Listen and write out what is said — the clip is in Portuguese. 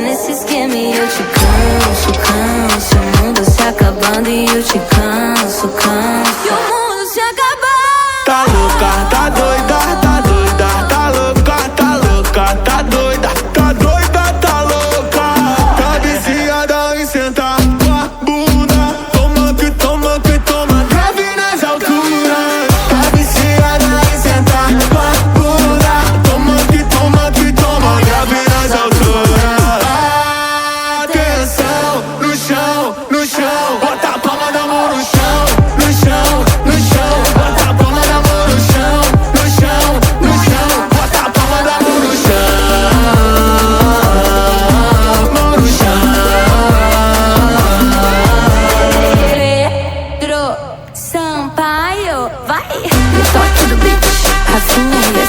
nesse esquema e eu te canso, canso. O mundo se acabando e eu te canso, canso. E o mundo se acabando. Tá louca, tá doida, tá doida, tá louca, tá louca, tá doida, tá doida, tá louca. Tá viciada em sentar com a bunda. Toma que toma que toma, grave nas alturas. Tá viciada em sentar com a bunda. Toma que toma que toma, grave nas alturas. Atenção, no chão, no chão. Bota a palma da mão no chão, no chão, no chão. Bota a palma da mão no chão, no chão, no chão. Bota a palma da mão no chão, mão no chão. Pedro Sampaio, vai! No toque do beat, assim é